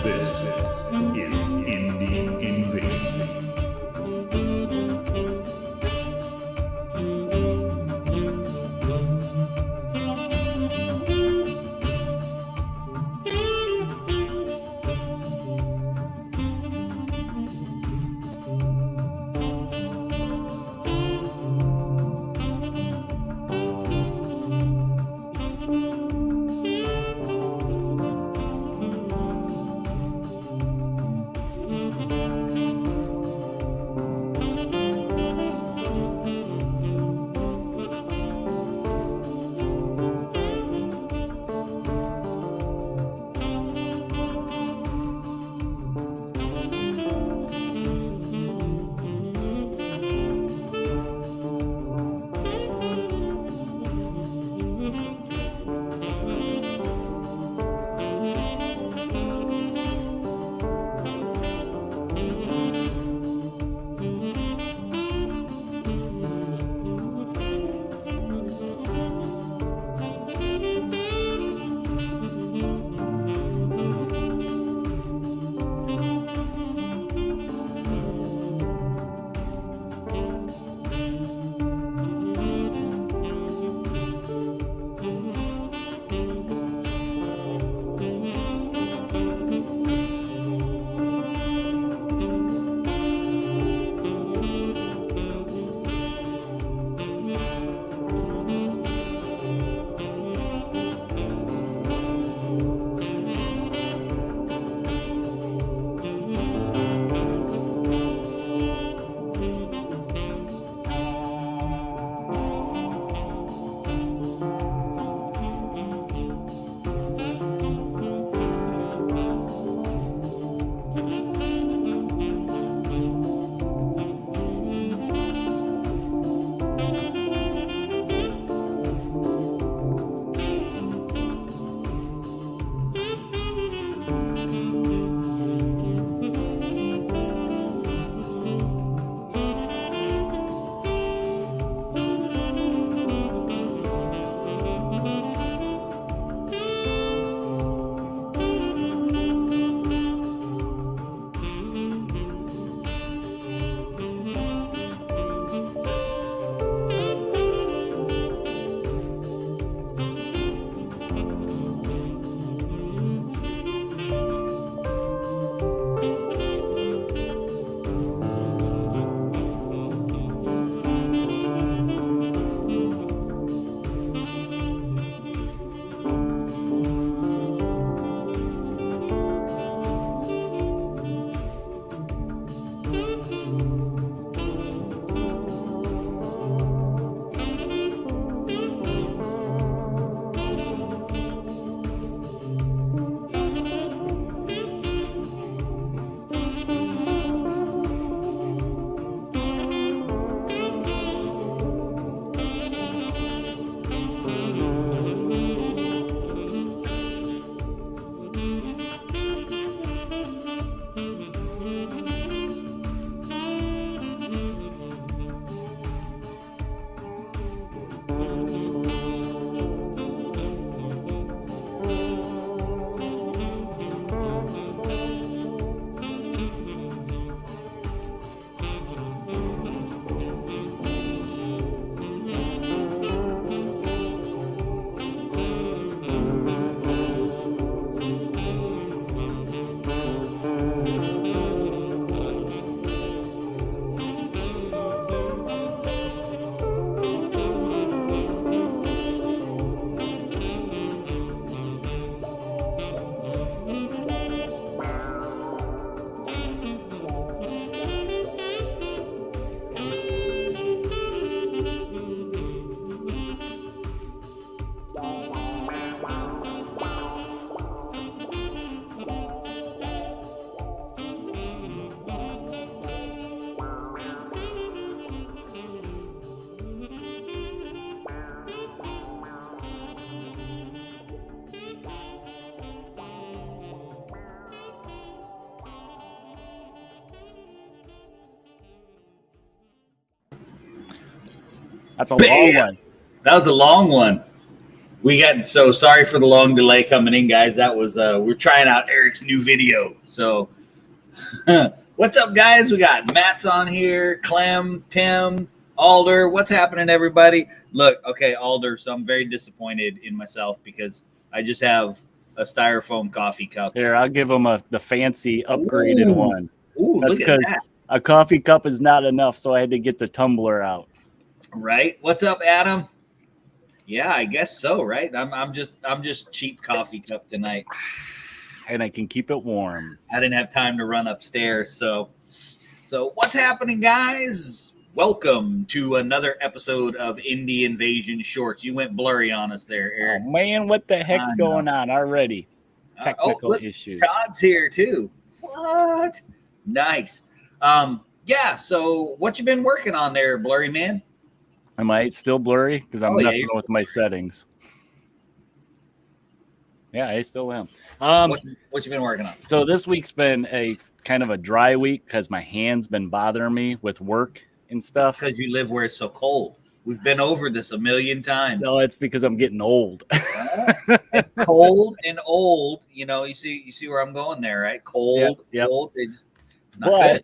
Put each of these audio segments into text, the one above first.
This is Indie Invasion. That's a long one. That was a long one. We got so sorry for the long delay coming in, guys. That was we're trying out Eric's new video. So what's up, guys? We got Matt's on here, Clem, Tim, Alder. What's happening, everybody? Look, okay, Alder. So I'm very disappointed in myself because I just have a styrofoam coffee cup. Here, I'll give him the fancy upgraded one. Ooh, That's look at that. A coffee cup is not enough, so I had to get the tumbler out. Right. What's up, Adam? Yeah, I guess so, right? I'm just cheap coffee cup tonight. And I can keep it warm. I didn't have time to run upstairs, so what's happening, guys? Welcome to another episode of Indie Invasion Shorts. You went blurry on us there, Eric. Oh, man, what the heck's going on already? Technical issues. Todd's here too. What? Nice. Yeah, so what you been working on there, blurry man? Am I still blurry? Because I'm messing with my settings. Yeah, I still am. What you been working on? So this week's been a kind of a dry week because my hand's been bothering me with work and stuff. Because you live where it's so cold. We've been over this a million times. No, it's because I'm getting old. Cold and old. You know, you see where I'm going there, right? Cold, old. It's not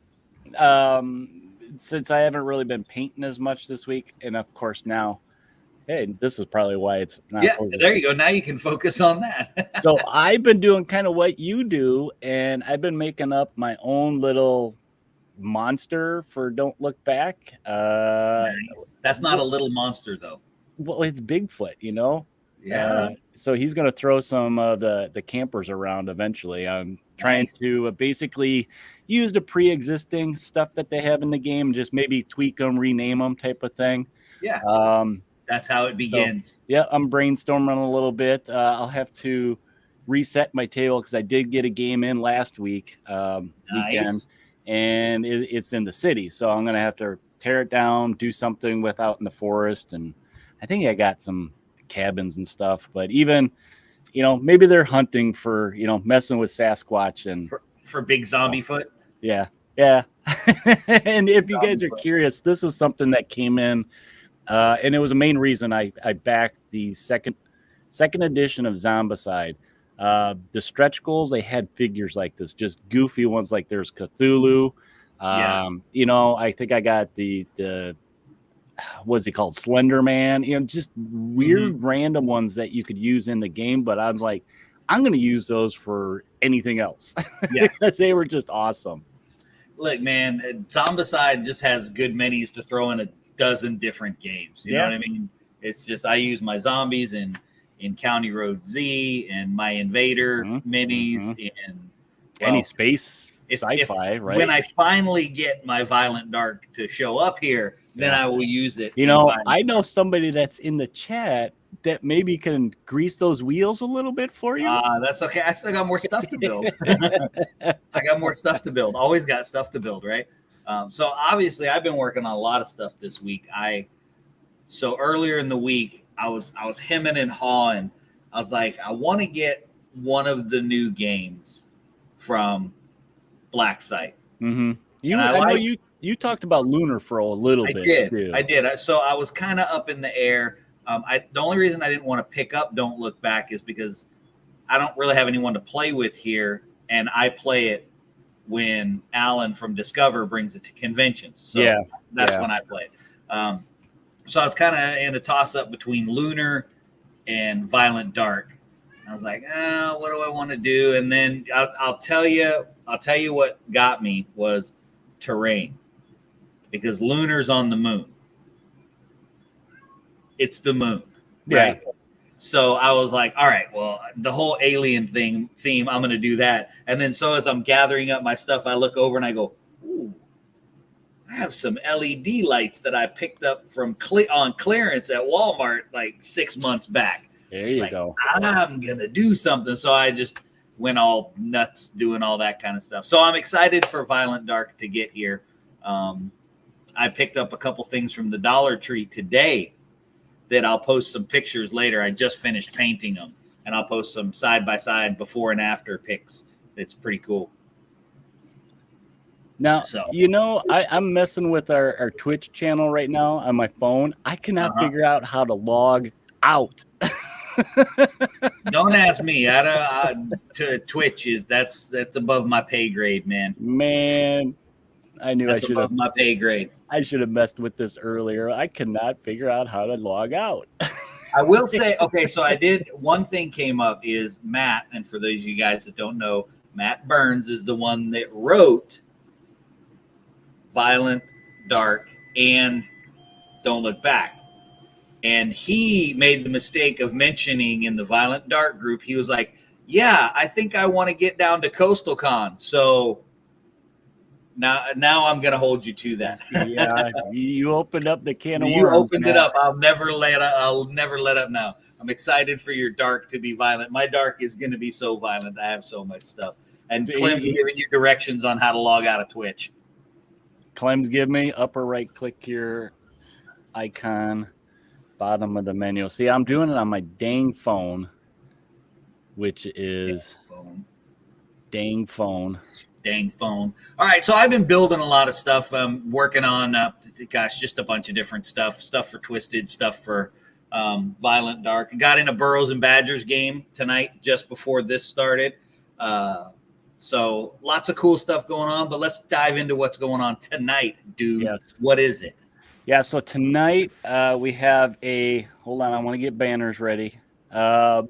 good. Since I haven't really been painting as much this week, and of course now, hey, this is probably why it's not. Yeah, there you go. Now you can focus on that. So I've been doing kind of what you do, and I've been making up my own little monster for Don't Look Back. Nice. That's not a little monster, though. Well, it's Bigfoot, you know? Yeah. So he's going to throw some of the campers around eventually. I'm trying to basically use the pre-existing stuff that they have in the game, just maybe tweak them, rename them type of thing. Yeah. That's how it begins. So, I'm brainstorming a little bit. I'll have to reset my table because I did get a game in last week, weekend, and it's in the city. So I'm going to have to tear it down, do something with out in the forest. And I think I got some cabins and stuff, but even, maybe they're hunting for, messing with Sasquatch and for big zombie foot. Yeah. And if you guys are curious, this is something that came in, and it was the main reason I backed the second edition of Zombicide. The stretch goals, they had figures like this, just goofy ones, like there's Cthulhu. I think I got the what's he called, Slender Man, just weird random ones that you could use in the game. But I was like, I'm going to use those for anything else. Because they were just awesome. Look, man, Zombicide just has good minis to throw in a dozen different games. You know what I mean? It's just, I use my zombies in County Road Z and my Invader minis and any space sci-fi, right? When I finally get my Violent Dark to show up here, then I will use it. I know somebody that's in the chat that maybe can grease those wheels a little bit for you. That's okay. I still got more stuff to build. I got more stuff to build. Always got stuff to build, right? So obviously I've been working on a lot of stuff this week. So earlier in the week, I was hemming and hawing. I was like, I want to get one of the new games from Black Site. Mm-hmm. I know you talked about Lunar for a little bit. I did. So I was kind of up in the air. The only reason I didn't want to pick up Don't Look Back is because I don't really have anyone to play with here, and I play it when Alan from Discover brings it to conventions. So that's when I play it. So I was kind of in a toss-up between Lunar and Violent Dark. I was like, what do I want to do? And then I'll tell you what got me was terrain, because Lunar's on the moon. It's the moon, right? Yeah. So I was like, all right, well, the whole alien theme, I'm going to do that. And then so as I'm gathering up my stuff, I look over and I go, ooh, I have some LED lights that I picked up from on clearance at Walmart like 6 months back. There you go. I'm going to do something. So I just went all nuts doing all that kind of stuff. So I'm excited for Violent Dark to get here. I picked up a couple things from the Dollar Tree today that I'll post some pictures later. I just finished painting them, and I'll post some side-by-side before and after pics. It's pretty cool. Now, I'm messing with our Twitch channel right now on my phone. I cannot figure out how to log out. Don't ask me. To Twitch that's above my pay grade, man. Man, I knew That's I should above have. my pay grade. I should have messed with this earlier. I cannot figure out how to log out. I will say, okay, so I did one thing came up is Matt, and for those of you guys that don't know, Matt Burns is the one that wrote Violent, Dark, and Don't Look Back. And he made the mistake of mentioning in the Violent Dark group, he was like, yeah, I think I want to get down to Coastal Con. So now I'm going to hold you to that. Yeah, you opened up the can of worms. You opened it Matt. up. I'll never let up now. I'm excited for your dark to be violent. My dark is going to be so violent. I have so much stuff. And Clem's giving you directions on how to log out of Twitch. Clem's give me upper right click your icon, bottom of the menu. See, I'm doing it on my dang phone, which is dang phone. All right, so I've been building a lot of stuff. I'm working on, just a bunch of different stuff for Twisted, stuff for Violent Dark. I got in a Burrows and Badgers game tonight just before this started. So lots of cool stuff going on, but let's dive into what's going on tonight, dude. Yes. What is it? Yeah, so tonight we have hold on, I want to get banners ready. So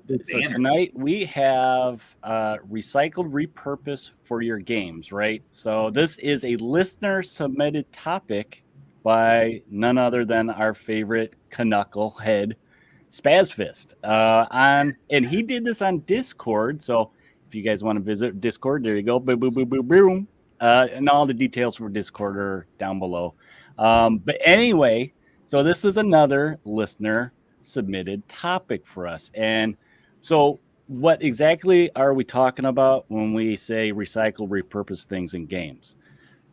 tonight we have recycled repurpose for your games, right? So this is a listener submitted topic by none other than our favorite knucklehead Spazfist. And he did this on Discord. So if you guys want to visit Discord, there you go. Boom, boom, boom, boom, boom. And all the details for Discord are down below. But anyway, so this is another listener submitted topic for us. And so what exactly are we talking about when we say recycle, repurpose things in games?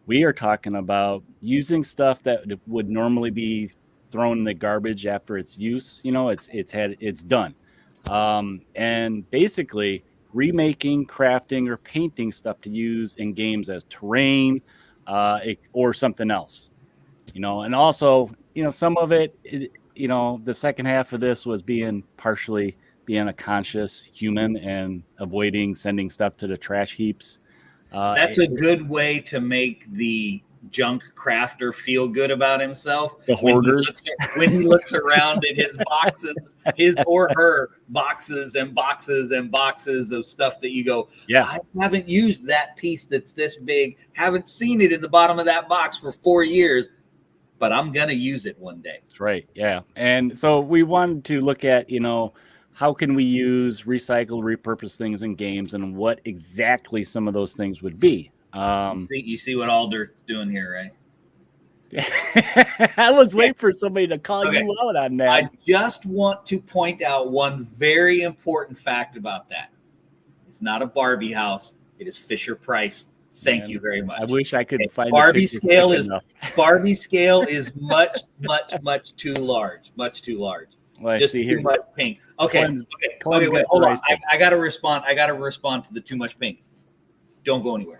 We are talking about using stuff that would normally be thrown in the garbage after its use. You know, it's done. And basically remaking, crafting, or painting stuff to use in games as terrain or something else. You know, and also, you know, some of it, you know, the second half of this was being a conscious human and avoiding sending stuff to the trash heaps. That's a good way to make the junk crafter feel good about himself. The hoarders. When he looks around at his boxes, his or her boxes and boxes and boxes of stuff that you go, yeah, I haven't used that piece that's this big, haven't seen it in the bottom of that box for 4 years, but I'm going to use it one day. That's right. Yeah. And so we wanted to look at, you know, how can we use recycle, repurpose things in games and what exactly some of those things would be. You see what Alder's doing here, right? I was waiting for somebody to call you out on that. I just want to point out one very important fact about that. It's not a Barbie house. It is Fisher Price. Thank you very much. I wish I could find Barbie scale is much too large. Much too large. Well, just too much pink. Okay. Wait, hold on. I gotta respond to the too much pink. Don't go anywhere.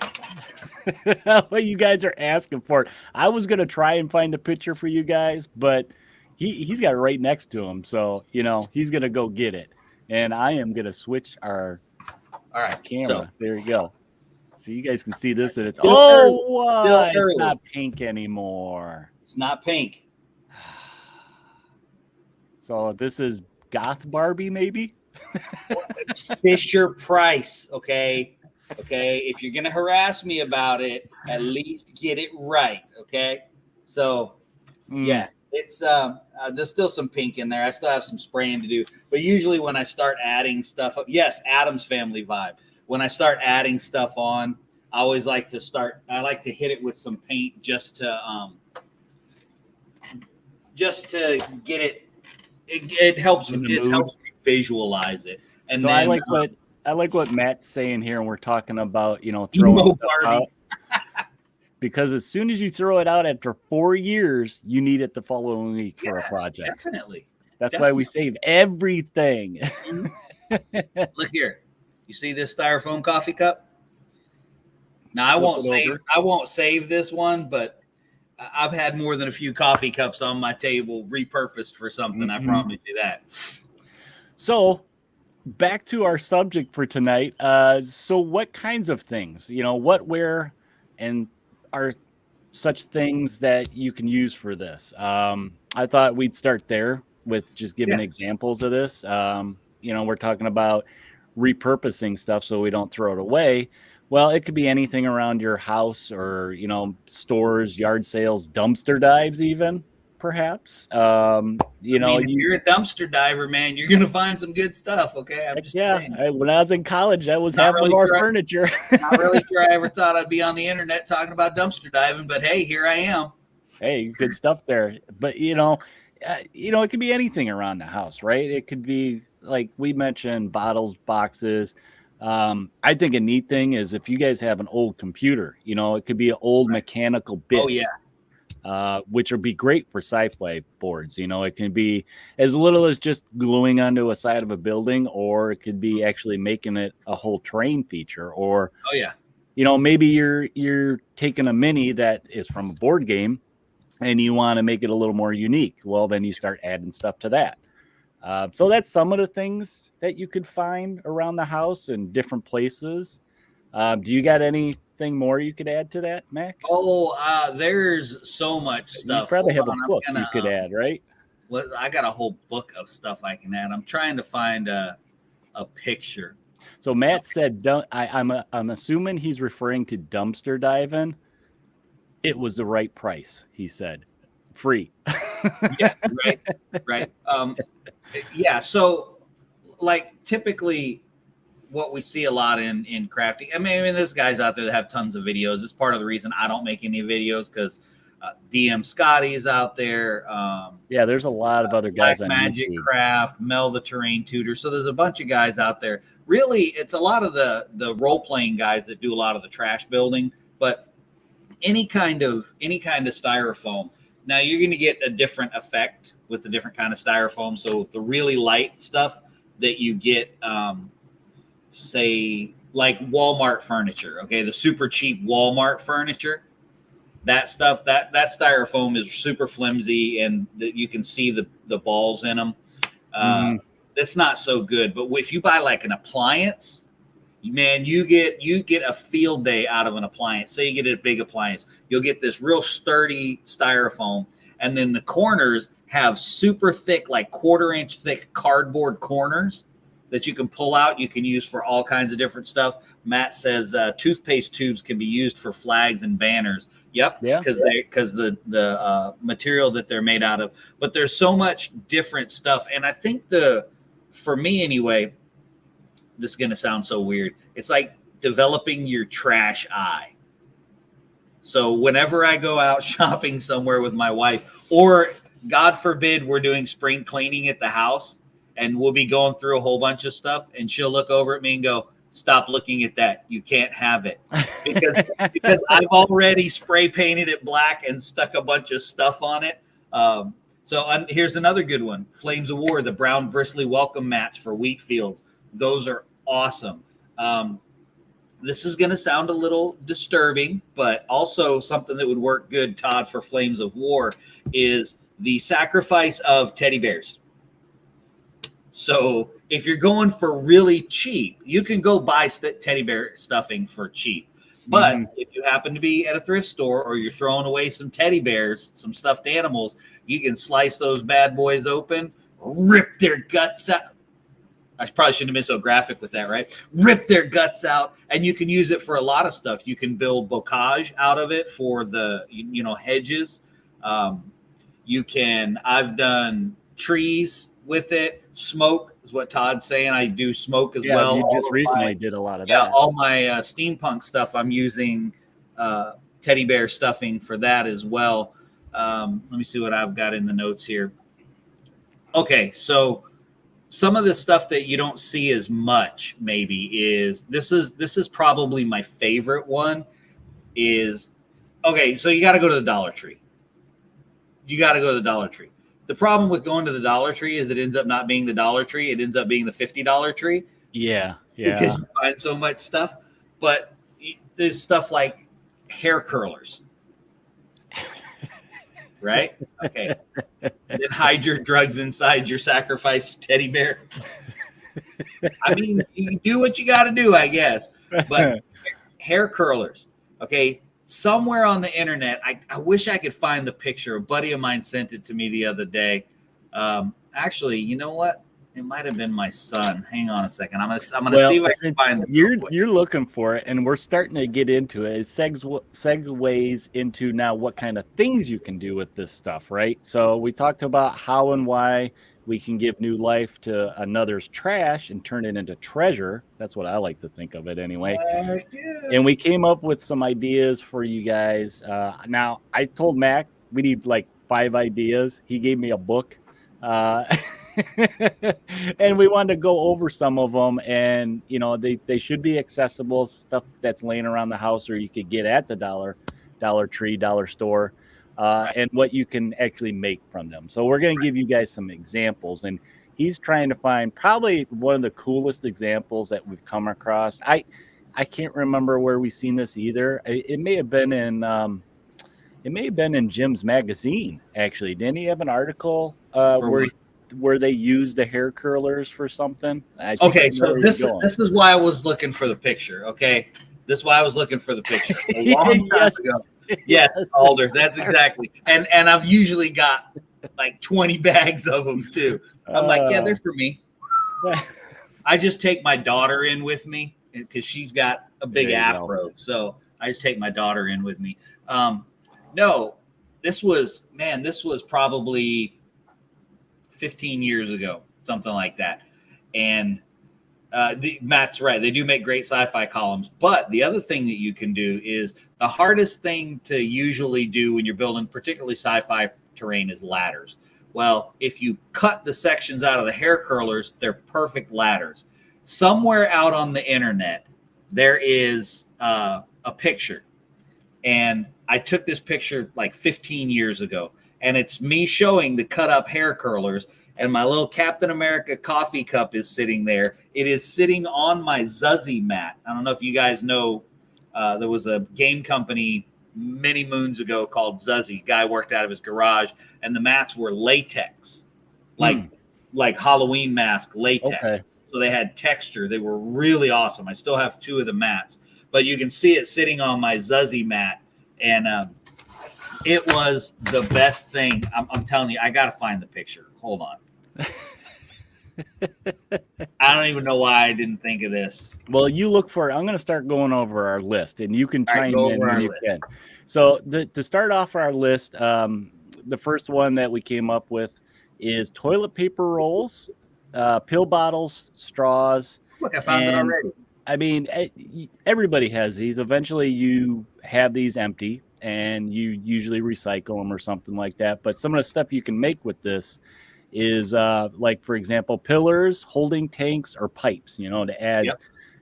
What you guys are asking for. I was gonna try and find the picture for you guys, but he's got it right next to him, so you know he's gonna go get it, and I am gonna switch our camera. So, there you go. So you guys can see this, and it's it's not pink anymore. It's not pink. So this is Goth Barbie, maybe. Fisher Price, okay. If you're gonna harass me about it, at least get it right, okay? So, yeah, it's there's still some pink in there. I still have some spraying to do, but usually when I start adding stuff up, yes, Addams Family vibe. When I start adding stuff on, I always like to hit it with some paint just to get it. It helps. It helps me visualize it. And so then I like what Matt's saying here, and we're talking about, you know, throwing stuff out. Because as soon as you throw it out after 4 years, you need it the following week for a project. Definitely. That's why we save everything. Look here. You see this styrofoam coffee cup? Now I won't save this one, but I've had more than a few coffee cups on my table repurposed for something. I promise you that. So back to our subject for tonight. So what kinds of things, what, where, and are such things that you can use for this? I thought we'd start there with just giving examples of this. We're talking about repurposing stuff so we don't throw it away. Well, it could be anything around your house or, stores, yard sales, dumpster dives, even perhaps. If you're a dumpster diver, man, you're gonna find some good stuff. Okay, I'm just saying. When I was in college, that was half of our furniture. Not really sure I ever thought I'd be on the internet talking about dumpster diving, but hey, here I am. Hey, good stuff there. But it could be anything around the house, right? It could be like we mentioned, bottles, boxes. I think a neat thing is if you guys have an old computer, it could be an old mechanical bits. Oh yeah. Which would be great for sci-fi boards. It can be as little as just gluing onto a side of a building, or it could be actually making it a whole terrain feature. Or oh yeah, maybe you're taking a mini that is from a board game and you want to make it a little more unique. Well, then you start adding stuff to that. So that's some of the things that you could find around the house in different places. Do you got anything more you could add to that, Mac? Oh, there's so much stuff. You probably have a book you could add, right? Well, I got a whole book of stuff I can add. I'm trying to find a picture. So Matt said, I'm assuming he's referring to dumpster diving. It was the right price, he said. Free. Yeah, right. Yeah, so like typically what we see a lot in crafting. I mean, there's guys out there that have tons of videos. It's part of the reason I don't make any videos because DM Scotty's out there. There's a lot of other guys Black on Magic YouTube. Craft, Mel the Terrain Tutor. So there's a bunch of guys out there. Really, it's a lot of the role-playing guys that do a lot of the trash building, but any kind of styrofoam. Now you're going to get a different effect with the different kind of styrofoam. So the really light stuff that you get, say like Walmart furniture, okay, the super cheap Walmart furniture, that stuff, that styrofoam is super flimsy and that you can see the balls in them. That's not so good. But if you buy like an appliance, man, you get a field day out of an appliance. Say you get a big appliance, you'll get this real sturdy styrofoam, and then the corners have super thick, like 1/4 inch thick cardboard corners that you can pull out. You can use for all kinds of different stuff. Matt says toothpaste tubes can be used for flags and banners. Yep, because the material that they're made out of. But there's so much different stuff, and I think for me anyway, this is going to sound so weird. It's like developing your trash eye. So whenever I go out shopping somewhere with my wife, or God forbid we're doing spring cleaning at the house and we'll be going through a whole bunch of stuff and she'll look over at me and go, "Stop looking at that. You can't have it." Because I've already spray painted it black and stuck a bunch of stuff on it. So here's another good one. Flames of War, the brown bristly welcome mats for wheat fields. Those are awesome. This is going to sound a little disturbing, but also something that would work good, Todd, for Flames of War is the sacrifice of teddy bears. So if you're going for really cheap, you can go buy teddy bear stuffing for cheap. But if you happen to be at a thrift store or you're throwing away some teddy bears, some stuffed animals, you can slice those bad boys open, rip their guts out. I probably shouldn't have been so graphic with that, right? Rip their guts out, and you can use it for a lot of stuff. You can build bocage out of it for the, hedges. I've done trees with it. Smoke is what Todd's saying. I do smoke as well. You just recently did a lot of that. Yeah, all my steampunk stuff, I'm using teddy bear stuffing for that as well. Let me see what I've got in the notes here. Okay, so some of the stuff that you don't see as much maybe is this is probably my favorite one is, okay, so you got to go to the Dollar Tree. The problem with going to the Dollar Tree is it ends up not being the Dollar Tree. It ends up being the $50 tree. Yeah. Because you find so much stuff. But there's stuff like hair curlers. right? Okay. Then hide your drugs inside your sacrificed teddy bear. I mean, you do what you got to do, I guess. But hair curlers, okay? Somewhere on the internet, I wish I could find the picture. A buddy of mine sent it to me the other day. Actually, you know what? It might have been my son. Hang on a second. I'm gonna see if I can find it. You're looking for it, and we're starting to get into it. It segues into now what kind of things you can do with this stuff, right? So we talked about how and why we can give new life to another's trash and turn it into treasure. That's what I like to think of it anyway. Yeah. And we came up with some ideas for you guys. Now, I told Mac we need like 5 ideas. He gave me a book. And we wanted to go over some of them, and you know they should be accessible, stuff that's laying around the house or you could get at the Dollar Tree, dollar store, and what you can actually make from them. So we're going to give you guys some examples, and he's trying to find probably one of the coolest examples that we've come across. I can't remember where we've seen this either. It may have been in Jim's magazine, actually. Didn't he have an article where they used the hair curlers for something? Okay, so this is why I was looking for the picture. Okay, this is why I was looking for the picture a long time ago. Yes, Alder, that's exactly. And I've usually got like 20 bags of them too. I'm like, yeah, they're for me. I just take my daughter in with me because she's got a big afro, so I just take my daughter in with me. No, this was probably 15 years ago, something like that. And Matt's right. They do make great sci-fi columns. But the other thing that you can do is the hardest thing to usually do when you're building particularly sci-fi terrain is ladders. Well, if you cut the sections out of the hair curlers, they're perfect ladders. Somewhere out on the internet, there is a picture. And I took this picture like 15 years ago. And it's me showing the cut up hair curlers, and my little Captain America coffee cup is sitting there. It is sitting on my Zuzzy mat. I don't know if you guys know, there was a game company many moons ago called Zuzzy. Guy worked out of his garage, and the mats were latex, like Halloween mask latex. Okay. So they had texture. They were really awesome. I still have 2 of the mats, but you can see it sitting on my Zuzzy mat, and it was the best thing. I'm telling you, I got to find the picture. Hold on. I don't even know why I didn't think of this. Well, you look for it. I'm going to start going over our list, and you can chime in when you can. So to start off our list, the first one that we came up with is toilet paper rolls, pill bottles, straws. Look, I found it already. I mean, everybody has these. Eventually, you have these empty, and you usually recycle them or something like that. But some of the stuff you can make with this is like, for example, pillars, holding tanks, or pipes, you know, to add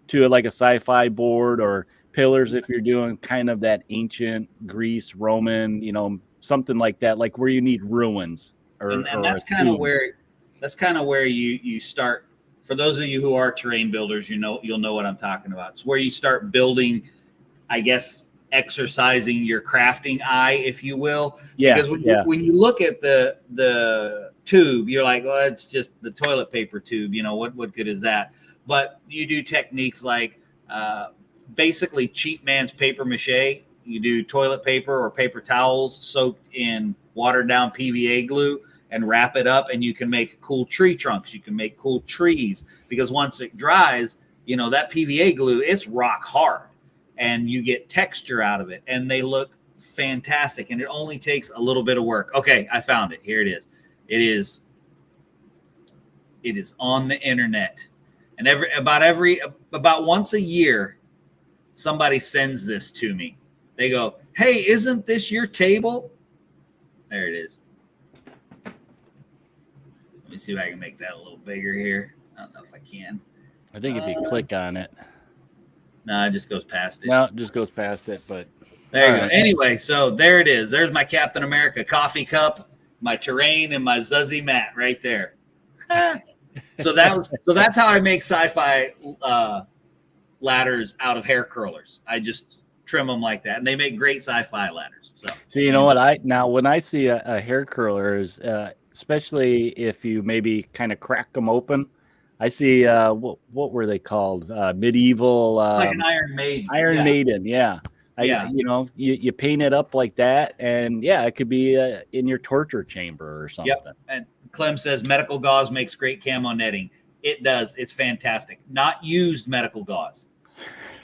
to like a sci-fi board, or pillars if you're doing kind of that ancient Greece, Roman, you know, something like that, like where you need ruins. And that's kind of where you start. For those of you who are terrain builders, you'll know what I'm talking about. It's where you start building, I guess, exercising your crafting eye, if you will. Yeah. Because when you look at the tube, you're like, well, it's just the toilet paper tube. You know, what good is that? But you do techniques like basically cheap man's paper mache. You do toilet paper or paper towels soaked in watered down PVA glue and wrap it up, and you can make cool tree trunks. You can make cool trees, because once it dries, you know, that PVA glue, it's rock hard, and you get texture out of it, and they look fantastic, and it only takes a little bit of work. Okay, I found it. Here it is. It is on the internet, and about once a year, somebody sends this to me. They go, "Hey, isn't this your table?" There it is. Let me see if I can make that a little bigger here. I don't know if I can. I think if you click on it. No, it just goes past it. No, it just goes past it, but. There you go. Anyway, so there it is. There's my Captain America coffee cup, my terrain, and my Zuzzy mat right there. So that's how I make sci-fi ladders out of hair curlers. I just trim them like that, and they make great sci-fi ladders. So you know what? When I see a hair curler, is especially if you maybe kind of crack them open, I see what were they called? Medieval like an Iron Maiden. Iron Maiden, yeah. Yeah. You paint it up like that, and yeah, it could be in your torture chamber or something. Yep. And Clem says medical gauze makes great camo netting. It does. It's fantastic. Not used medical gauze.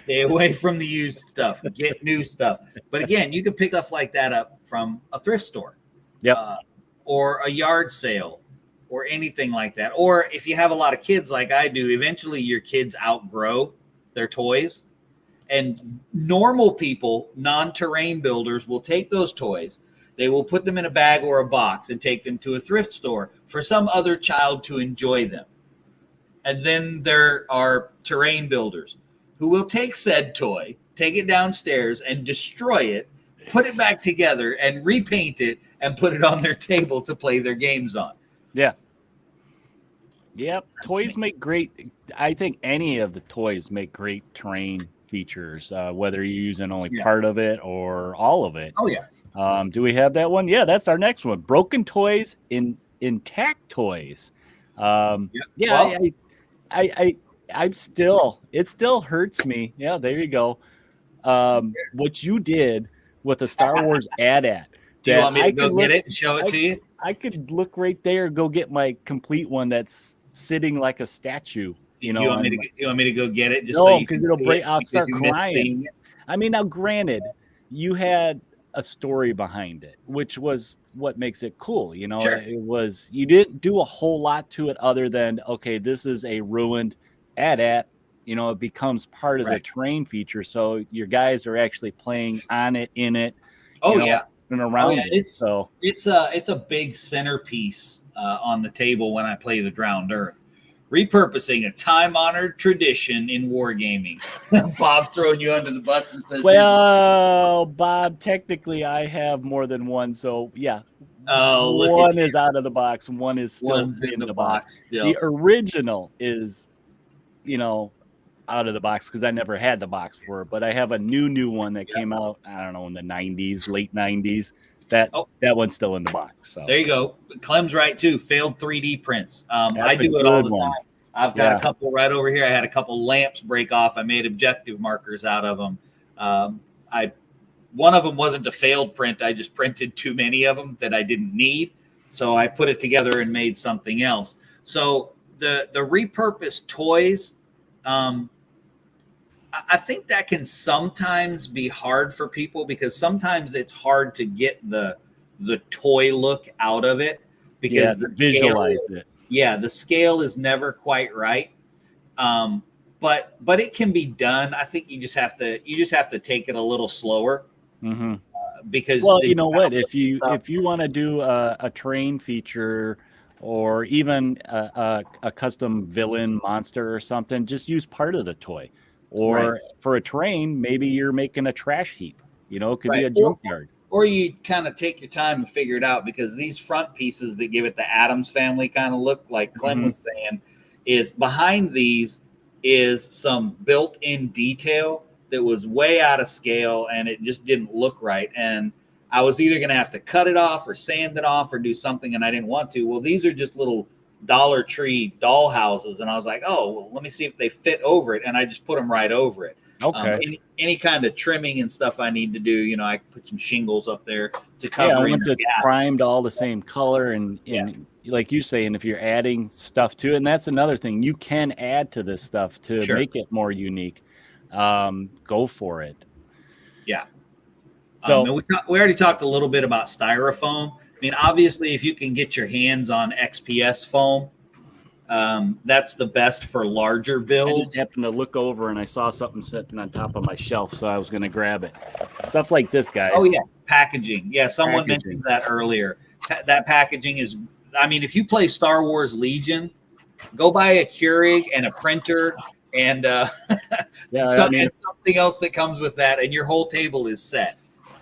Stay away from the used stuff. Get new stuff. But again, you can pick stuff like that up from a thrift store. Yep. Or a yard sale or anything like that. Or if you have a lot of kids like I do, eventually your kids outgrow their toys. And normal people, non-terrain builders, will take those toys. They will put them in a bag or a box and take them to a thrift store for some other child to enjoy them. And then there are terrain builders who will take said toy, take it downstairs and destroy it, put it back together and repaint it and put it on their table to play their games on. Yeah. Yep. Toys make great. I think any of the toys make great terrain features, whether you're using only part of it or all of it. Oh, yeah. Do we have that one? Yeah, that's our next one. Broken toys in intact toys. I'm still, it still hurts me. Yeah, there you go. What you did with the Star Wars AT-AT. Do you want me to go get it and show it to you? I could look right there, go get my complete one that's sitting like a statue. You want me to go get it? Just no, so because it'll break. I'll start crying. I mean, now granted, you had a story behind it, which was what makes it cool. Sure. It was, you didn't do a whole lot to it other than, okay, this is a ruined AT-AT. It becomes part of the terrain feature. So your guys are actually playing on it, in it. And around it. It's a big centerpiece on the table when I play the Drowned Earth. Repurposing a time-honored tradition in wargaming. Bob throwing you under the bus and says, well, Bob, technically I have more than one. So, yeah. Oh, one is out of the box. One is still in the box. Still. The original is, out of the box because I never had the box for it. But I have a new one that came out, I don't know, in the 90s, late 90s. That one's still in the box. So there you go. Clem's right too. Failed 3D prints. I do it all the time. I've got a couple right over here. I had a couple lamps break off. I made objective markers out of them. One of them wasn't a failed print. I just printed too many of them that I didn't need. So I put it together and made something else. So the repurposed toys, I think that can sometimes be hard for people because sometimes it's hard to get the toy look out of it because visualize it. Yeah, the scale is never quite right. But it can be done. I think you just have to take it a little slower. Mm-hmm. Because you know what, if you want to do a terrain feature or even a custom villain monster or something, just use part of the toy. Or for a terrain, maybe you're making a trash heap. It could be a junkyard. Or you kind of take your time and figure it out because these front pieces that give it the Addams Family kind of look, like Clem was saying, is behind these is some built-in detail that was way out of scale and it just didn't look right. And I was either going to have to cut it off or sand it off or do something, and I didn't want to. Well, these are just little Dollar Tree doll houses, and I was like, let me see if they fit over it, and I just put them right over it. Okay. Any kind of trimming and stuff I need to do, I put some shingles up there to cover. Yeah, once it's primed all the same color, and like you say, and if you're adding stuff to it, and that's another thing, you can add to this stuff to make it more unique. Go for it. Yeah. So we already talked a little bit about styrofoam. I mean, obviously, if you can get your hands on XPS foam, that's the best for larger builds. I just happened to look over and I saw something sitting on top of my shelf, so I was going to grab it. Stuff like this, guys. Oh, yeah. Packaging. Yeah, someone mentioned that earlier. That packaging is, I mean, if you play Star Wars Legion, go buy a Keurig and a printer and something else that comes with that, and your whole table is set.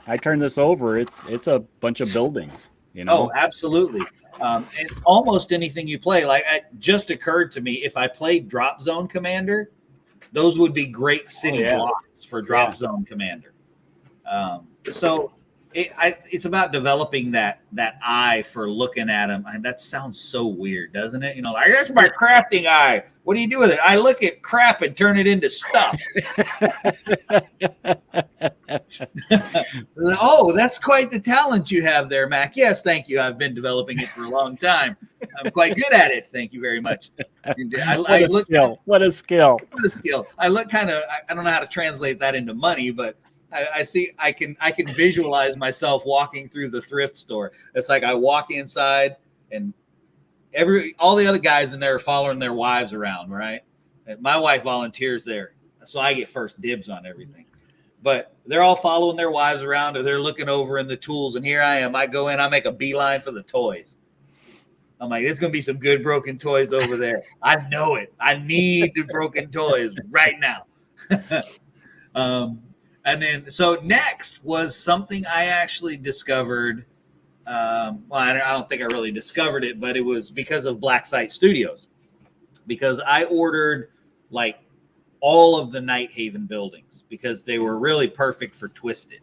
I turn this over. It's a bunch of buildings. Oh, absolutely. And almost anything you play, like it just occurred to me, if I played Drop Zone Commander, those would be great city blocks for Drop Zone Commander. So it's about developing that eye for looking at them. And that sounds so weird, doesn't it? You know, like, that's my crafting eye. What do you do with it? I look at crap and turn it into stuff. Oh, that's quite the talent you have there, Mac. Yes, thank you. I've been developing it for a long time. I'm quite good at it. Thank you very much. What a skill. What a skill. I look kind of, I don't know how to translate that into money, but I see, I can visualize myself walking through the thrift store. It's like I walk inside and all the other guys in there are following their wives around, right? And my wife volunteers there, so I get first dibs on everything. But they're all following their wives around, or they're looking over in the tools, and here I am. I go in, I make a beeline for the toys. I'm like, there's going to be some good broken toys over there. I know it. I need the broken toys right now. And then, so next was something I actually discovered. Well, I don't think I really discovered it, but it was because of Black Site Studios. Because I ordered like all of the Night Haven buildings because they were really perfect for Twisted.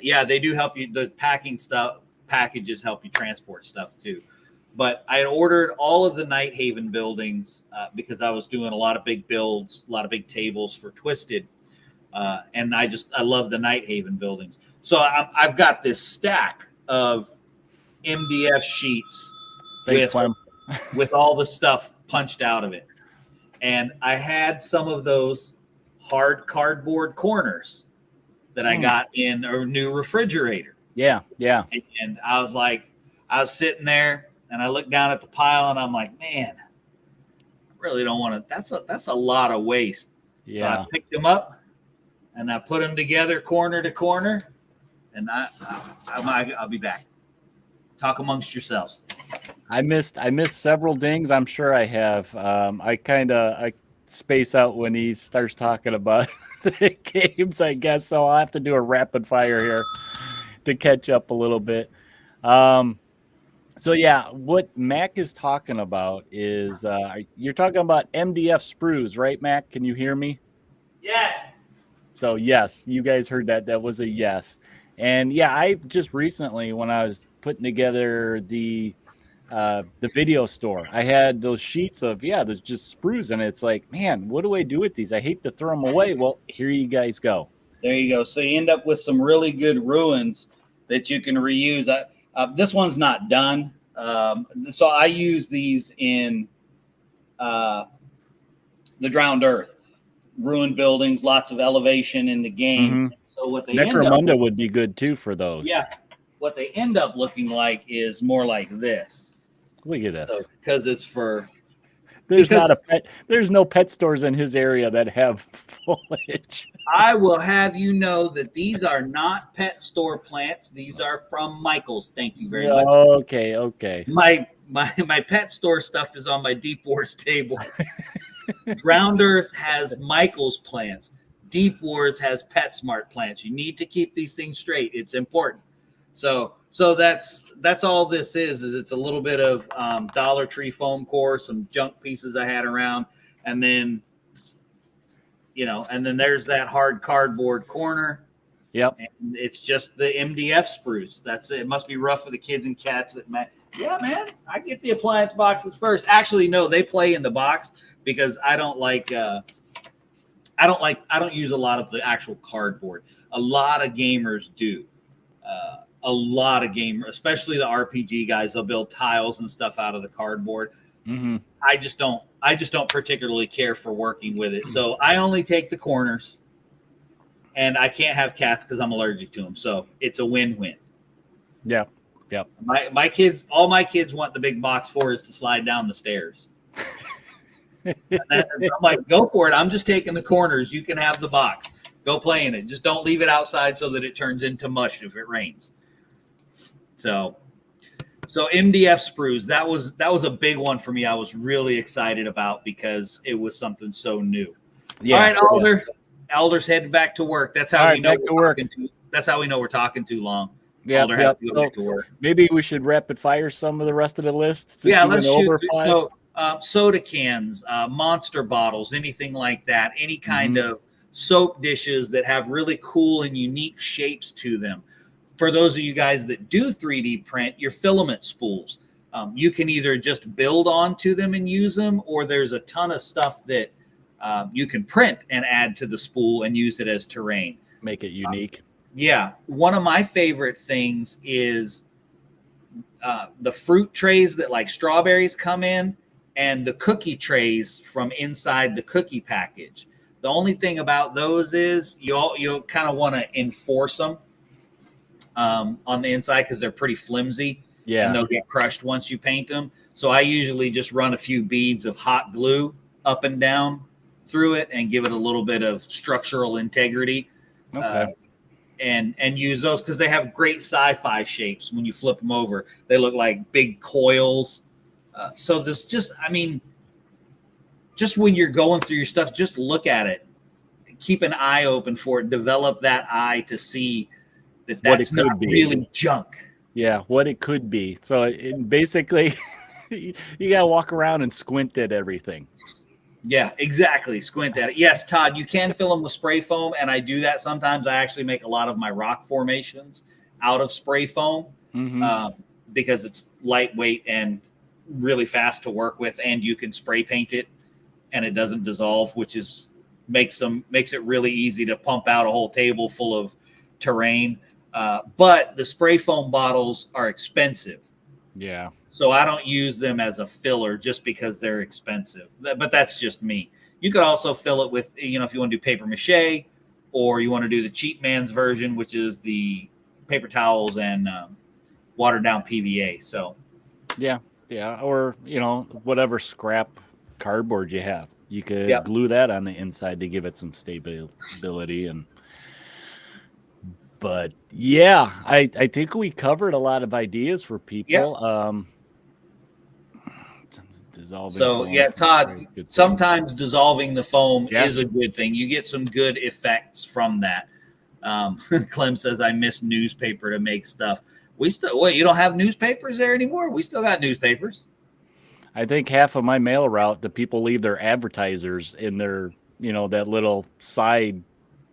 Yeah, they do help you. The packages help you transport stuff too. But I had ordered all of the Night Haven buildings because I was doing a lot of big builds, a lot of big tables for Twisted. And I love the Night Haven buildings. So I've got this stack of MDF sheets with all the stuff punched out of it. And I had some of those hard cardboard corners that I got in a new refrigerator. Yeah. And I was sitting there and I looked down at the pile and I'm like, man, I really don't want to. That's a lot of waste. Yeah. So I picked them up and I put them together corner to corner. And I'll be back. Talk amongst yourselves. I missed several dings. I'm sure I have. I space out when he starts talking about the games, I guess. So I'll have to do a rapid fire here to catch up a little bit. So yeah, what Mac is talking about is you're talking about MDF sprues, right, Mac? Can you hear me? Yes. So yes, you guys heard that. That was a yes. And yeah, I just recently, when I was putting together the video store, I had those sheets of there's just sprues, and it's like, man, what do I do with these? I hate to throw them away. Well, here you guys go. There you go. So you end up with some really good ruins that you can reuse. This one's not done, so I use these in the Drowned Earth, ruined buildings, lots of elevation in the game. Mm-hmm. So what they Necromunda would be good too for those. Yeah. What they end up looking like is more like this. Look at this. Because it's for. There's no pet stores in his area that have foliage. I will have you know that these are not pet store plants. These are from Michael's. Thank you very much. Okay. My pet store stuff is on my Deep Wars table. Drowned Earth has Michael's plants. Deep Wars has PetSmart plants. You need to keep these things straight. It's important. So that's all this is it's a little bit of Dollar Tree foam core, some junk pieces I had around, and then there's that hard cardboard corner. Yep. And it's just the MDF spruce. That's it. It must be rough for the kids and cats. Yeah, man, I get the appliance boxes first. Actually, no, they play in the box because I don't use a lot of the actual cardboard. A lot of gamers do. A lot of gamers, especially the RPG guys, they'll build tiles and stuff out of the cardboard. Mm-hmm. I just don't particularly care for working with it. So I only take the corners, and I can't have cats because I'm allergic to them. So it's a win-win. Yeah. All my kids want the big box for is to slide down the stairs. I'm like, go for it. I'm just taking the corners. You can have the box. Go play in it. Just don't leave it outside so that it turns into mush if it rains. So MDF sprues, that was a big one for me. I was really excited about because it was something so new. Yeah, all right, Alder. Yeah. Alder's headed back to work. That's how we know that's how we know we're talking too long. Yeah, Alder has to go back to work. Maybe we should rapid fire some of the rest of the list. Yeah, let's shoot. So soda cans, monster bottles, anything like that. Any kind of soap dishes that have really cool and unique shapes to them. For those of you guys that do 3D print, your filament spools, you can either just build onto them and use them, or there's a ton of stuff that you can print and add to the spool and use it as terrain. Make it unique. Yeah. One of my favorite things is the fruit trays that like strawberries come in, and the cookie trays from inside the cookie package. The only thing about those is you'll kind of want to enforce them on the inside because they're pretty flimsy. Yeah. And they'll get crushed once you paint them. So I usually just run a few beads of hot glue up and down through it and give it a little bit of structural integrity. Okay. And use those because they have great sci-fi shapes. When you flip them over, they look like big coils. So this just when you're going through your stuff, just look at it. Keep an eye open for it. Develop that eye to see that that's not really junk. Yeah, what it could be. So basically, you got to walk around and squint at everything. Yeah, exactly. Squint at it. Yes, Todd, you can fill them with spray foam, and I do that sometimes. I actually make a lot of my rock formations out of spray foam because it's lightweight and really fast to work with, and you can spray paint it, and it doesn't dissolve, which makes it really easy to pump out a whole table full of terrain. But the spray foam bottles are expensive. Yeah. So I don't use them as a filler just because they're expensive. But that's just me. You could also fill it with, if you want to do paper mache, or you want to do the cheap man's version, which is the paper towels and watered down PVA. So yeah. Or, whatever scrap cardboard you have, you could glue that on the inside to give it some stability. But yeah, I think we covered a lot of ideas for people. Yeah. So yeah, Todd, sometimes dissolving the foam is a good thing. You get some good effects from that. Clem says, I miss newspaper to make stuff. You don't have newspapers there anymore? We still got newspapers. I think half of my mail route, the people leave their advertisers in their, that little side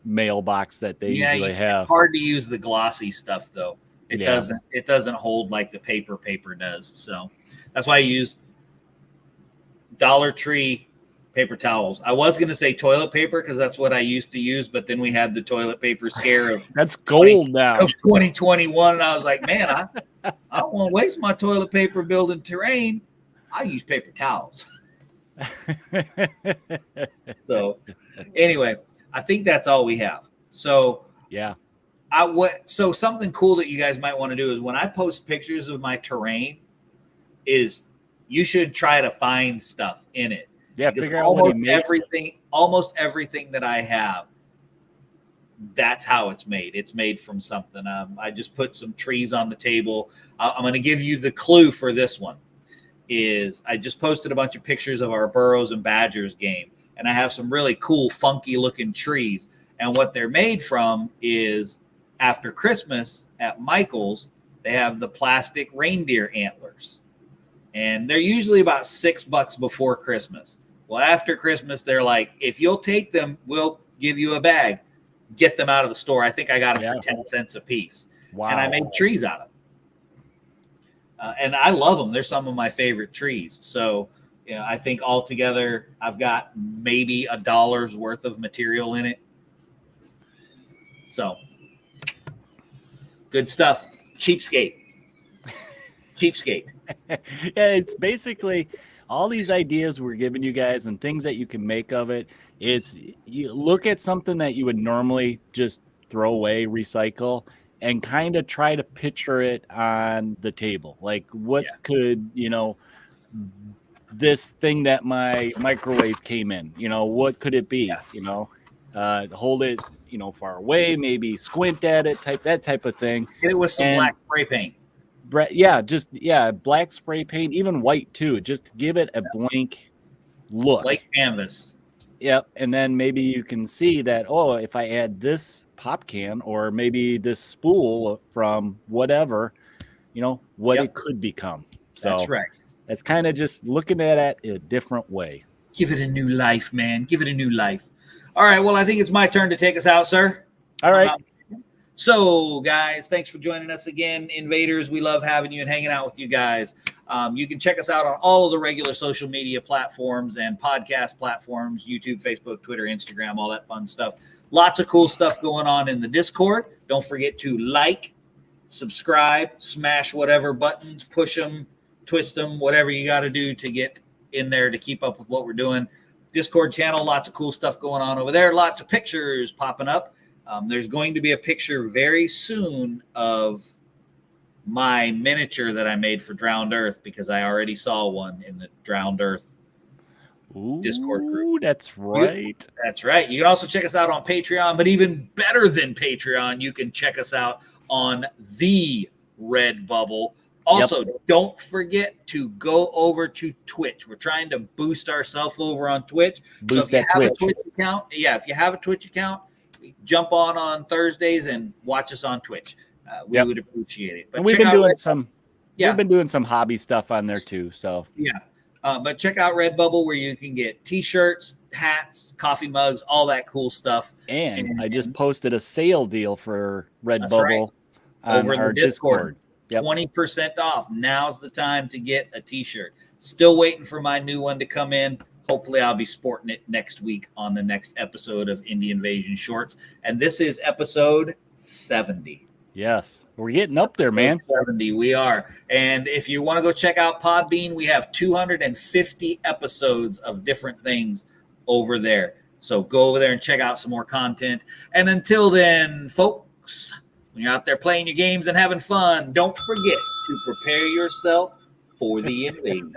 mailbox that they usually have. It's hard to use the glossy stuff though. It doesn't hold like the paper does. So that's why I use Dollar Tree paper towels. I was going to say toilet paper because that's what I used to use, but then we had the toilet paper scare of that's gold now of 2021, and I was like, man, I don't want to waste my toilet paper building terrain. I use paper towels. So anyway, I think that's all we have. So yeah, so something cool that you guys might want to do is when I post pictures of my terrain, is you should try to find stuff in it. Yeah, figure out what almost everything that I have, that's how it's made. It's made from something. I just put some trees on the table. I'm going to give you the clue for this one. Is I just posted a bunch of pictures of our Burros and Badgers game, and I have some really cool, funky looking trees. And what they're made from is after Christmas at Michael's, they have the plastic reindeer antlers. And they're usually about $6 before Christmas. Well, after Christmas, they're like, if you'll take them, we'll give you a bag. Get them out of the store. I think I got them for 10 cents a piece. Wow. And I made trees out of them. And I love them. They're some of my favorite trees. So, I think altogether I've got maybe $1 worth of material in it. So, good stuff. Cheapskate. Yeah, it's basically all these ideas we're giving you guys and things that you can make of it. You look at something that you would normally just throw away, recycle, and kind of try to picture it on the table. Like what could, this thing that my microwave came in, what could it be? Hold it, far away, maybe squint at it, that type of thing. Hit it with some black spray paint. Black spray paint, even white too. Just give it a blank look. Blank canvas. Yep. And then maybe you can see that, if I add this pop can or maybe this spool from whatever, what it could become. So that's right. That's kind of just looking at it a different way. Give it a new life, man. Give it a new life. All right. Well, I think it's my turn to take us out, sir. All right. So, guys, thanks for joining us again. Invaders, we love having you and hanging out with you guys. You can check us out on all of the regular social media platforms and podcast platforms, YouTube, Facebook, Twitter, Instagram, all that fun stuff. Lots of cool stuff going on in the Discord. Don't forget to like, subscribe, smash whatever buttons, push them, twist them, whatever you got to do to get in there to keep up with what we're doing. Discord channel, lots of cool stuff going on over there. Lots of pictures popping up. There's going to be a picture very soon of my miniature that I made for Drowned Earth because I already saw one in the Drowned Earth Discord group. That's right. That's right. You can also check us out on Patreon, but even better than Patreon, you can check us out on the Redbubble. Also, don't forget to go over to Twitch. We're trying to boost ourselves over on Twitch. Boost so if you that have Twitch. a Twitch account, if you have a Twitch account, jump on Thursdays and watch us on Twitch. We would appreciate it. But and we've been doing some hobby stuff on there too. So but check out Redbubble where you can get T-shirts, hats, coffee mugs, all that cool stuff. And I just posted a sale deal for Redbubble over in our the Discord. 20% off. Now's the time to get a T-shirt. Still waiting for my new one to come in. Hopefully, I'll be sporting it next week on the next episode of Indie Invasion Shorts. And this is episode 70. Yes, we're getting up there, man. 70, we are. And if you want to go check out Podbean, we have 250 episodes of different things over there. So go over there and check out some more content. And until then, folks, when you're out there playing your games and having fun, don't forget to prepare yourself for the invasion.